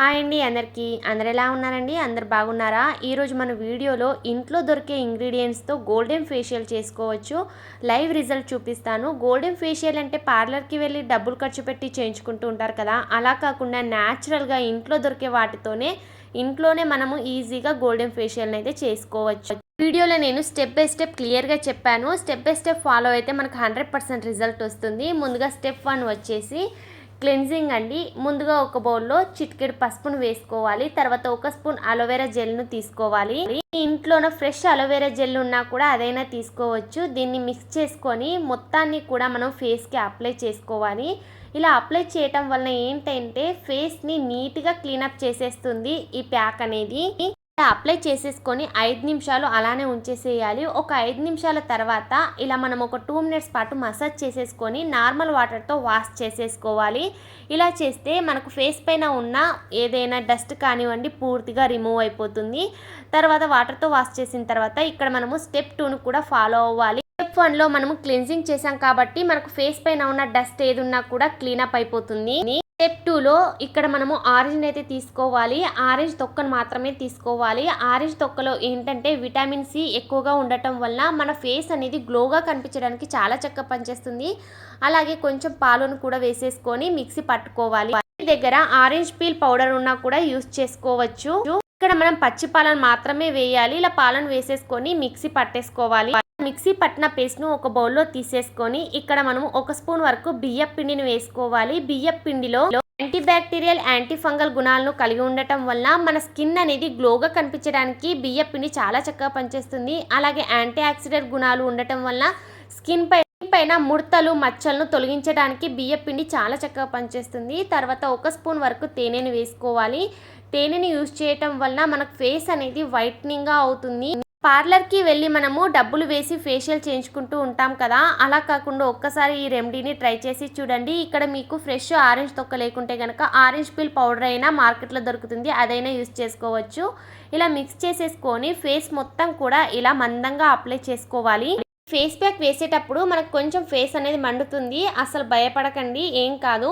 Hi అండి అందరు ఎలా ఉన్నారండి? అందరు బాగున్నారా? ఈరోజు మన వీడియోలో ఇంట్లో దొరికే ఇంగ్రీడియంట్స్తో గోల్డెన్ ఫేషియల్ చేసుకోవచ్చు. లైవ్ రిజల్ట్ చూపిస్తాను. గోల్డెన్ ఫేషియల్ అంటే పార్లర్కి వెళ్ళి డబ్బులు ఖర్చు పెట్టి చేయించుకుంటూ ఉంటారు కదా, అలా కాకుండా న్యాచురల్గా ఇంట్లో దొరికే వాటితోనే ఇంట్లోనే మనము ఈజీగా గోల్డెన్ ఫేషియల్ని అయితే చేసుకోవచ్చు. వీడియోలో నేను స్టెప్ బై స్టెప్ క్లియర్గా చెప్పాను. స్టెప్ బై స్టెప్ ఫాలో అయితే మనకు 100% రిజల్ట్ వస్తుంది. ముందుగా స్టెప్ 1 వచ్చేసి క్లెన్జింగ్ అండి. ముందుగా ఒక బౌల్లో చిటికెడు పసుపును వేసుకోవాలి. తర్వాత 1 స్పూన్ అలోవెరా జెల్ను తీసుకోవాలి. ఇంట్లోన ఫ్రెష్ అలోవెరా జెల్ ఉన్నా కూడా అదైనా తీసుకోవచ్చు. దీన్ని మిక్స్ చేసుకొని మొత్తాన్ని కూడా మనం ఫేస్కి అప్లై చేసుకోవాలి. ఇలా అప్లై చేయటం వలన ఏంటంటే ఫేస్ని నీట్గా క్లీనప్ చేసేస్తుంది ఈ ప్యాక్ అనేది. అప్లై చేసేసుకొని 5 నిమిషాలు అలానే ఉంచేసేయాలి. ఒక 5 నిమిషాల తర్వాత ఇలా మనం ఒక 2 మినిట్స్ పాటు మసాజ్ చేసేసుకొని నార్మల్ వాటర్తో వాష్ చేసేసుకోవాలి. ఇలా చేస్తే మనకు ఫేస్ పైన ఉన్న ఏదైనా డస్ట్ కానివ్వండి పూర్తిగా రిమూవ్ అయిపోతుంది. తర్వాత వాటర్తో వాష్ చేసిన తర్వాత ఇక్కడ మనము స్టెప్ 2ను కూడా ఫాలో అవ్వాలి. స్టెప్ 1లో మనము క్లెన్జింగ్ చేసాం కాబట్టి మనకు ఫేస్ పైన ఉన్న డస్ట్ ఏది ఉన్నా కూడా క్లీనప్ అయిపోతుంది. స్టెప్ 2లో ఇక్కడ మనము ఆరెంజ్ అయితే తీసుకోవాలి. ఆరెంజ్ తొక్కను మాత్రమే తీసుకోవాలి. ఆరెంజ్ తొక్కలో ఏంటంటే విటమిన్ సి ఎక్కువగా ఉండటం వల్ల మన ఫేస్ అనేది గ్లోగా కనిపించడానికి చాలా చక్కగా పనిచేస్తుంది. అలాగే కొంచెం పాలను కూడా వేసేసుకొని మిక్సీ పట్టుకోవాలి. మీ దగ్గర ఆరెంజ్ పీల్ పౌడర్ ఉన్నా కూడా యూస్ చేసుకోవచ్చు. ఇక్కడ మనం పచ్చి పాలను మాత్రమే వేయాలి. ఇలా పాలను వేసేసుకొని మిక్సీ పట్టేసుకోవాలి. మిక్సీ పట్టిన పేస్ట్ను ఒక బౌల్లో తీసేసుకొని ఇక్కడ మనము 1 స్పూన్ వరకు బియ్యం పిండిని వేసుకోవాలి. బియ్యం పిండిలో యాంటీ బ్యాక్టీరియల్ యాంటీ ఫంగల్ గుణాలను కలిగి ఉండటం వల్ల మన స్కిన్ అనేది గ్లోగా కనిపించడానికి బియ్యం పిండి చాలా చక్కగా పనిచేస్తుంది. అలాగే యాంటీ ఆక్సిడెంట్ గుణాలు ఉండటం వల్ల స్కిన్ పైన ముడతలు మచ్చలను తొలగించడానికి బియ్యం పిండి చాలా చక్కగా పనిచేస్తుంది. తర్వాత 1 స్పూన్ వరకు తేనెను వేసుకోవాలి. తేనెని యూజ్ చేయటం వల్ల మనకు ఫేస్ అనేది వైట్నింగ్గా అవుతుంది. పార్లర్కి వెళ్ళి మనము డబ్బులు వేసి ఫేషియల్ చేయించుకుంటూ ఉంటాం కదా, అలా కాకుండా ఒక్కసారి ఈ రెమెడీని ట్రై చేసి చూడండి. ఇక్కడ మీకు ఫ్రెష్ ఆరెంజ్ తొక్క లేకుంటే కనుక ఆరెంజ్ పీల్ పౌడర్ అయినా మార్కెట్లో దొరుకుతుంది, అదైనా యూజ్ చేసుకోవచ్చు. ఇలా మిక్స్ చేసేసుకొని ఫేస్ మొత్తం కూడా ఇలా మందంగా అప్లై చేసుకోవాలి. ఫేస్ ప్యాక్ వేసేటప్పుడు మనకు కొంచెం ఫేస్ అనేది మండుతుంది, అసలు భయపడకండి, ఏం కాదు.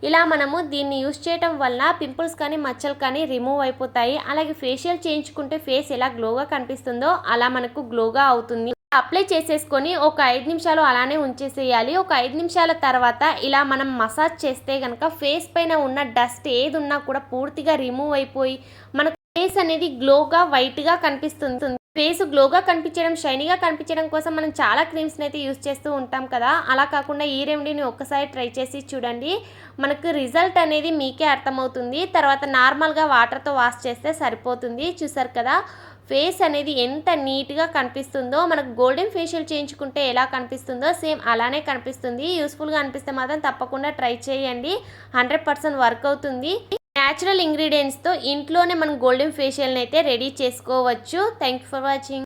ఇలా మనము దీన్ని యూజ్ చేయటం వల్ల పింపుల్స్ కానీ మచ్చలు కానీ రిమూవ్ అయిపోతాయి. అలాగే ఫేషియల్ చేయించుకుంటే ఫేస్ ఎలా గ్లోగా కనిపిస్తుందో అలా మనకు గ్లోగా అవుతుంది. అప్లై చేసేసుకొని ఒక 5 నిమిషాలు అలానే ఉంచేసేయాలి. ఒక 5 నిమిషాల తర్వాత ఇలా మనం మసాజ్ చేస్తే కనుక ఫేస్ పైన ఉన్న డస్ట్ ఏది ఉన్నా కూడా పూర్తిగా రిమూవ్ అయిపోయి మన ఫేస్ అనేది గ్లోగా వైట్గా కనిపిస్తుంది. ఫేస్ గ్లోగా కనిపించడం, షైనీగా కనిపించడం కోసం మనం చాలా క్రీమ్స్ని అయితే యూజ్ చేస్తూ ఉంటాం కదా, అలా కాకుండా ఈ రెమెడీని ఒక్కసారి ట్రై చేసి చూడండి. మనకు రిజల్ట్ అనేది మీకే అర్థమవుతుంది. తర్వాత నార్మల్గా వాటర్తో వాష్ చేస్తే సరిపోతుంది. చూసారు కదా ఫేస్ అనేది ఎంత నీట్గా కనిపిస్తుందో, మనకు గోల్డెన్ ఫేషియల్ చేయించుకుంటే ఎలా కనిపిస్తుందో సేమ్ అలానే కనిపిస్తుంది. యూస్ఫుల్గా అనిపిస్తే మాత్రం తప్పకుండా ట్రై చేయండి. 100% వర్క్ అవుతుంది. న్యాచురల్ ఇంగ్రీడియంట్స్తో ఇంట్లోనే మనం గోల్డెన్ ఫేషియల్ని అయితే రెడీ చేసుకోవచ్చు. Thank you for watching.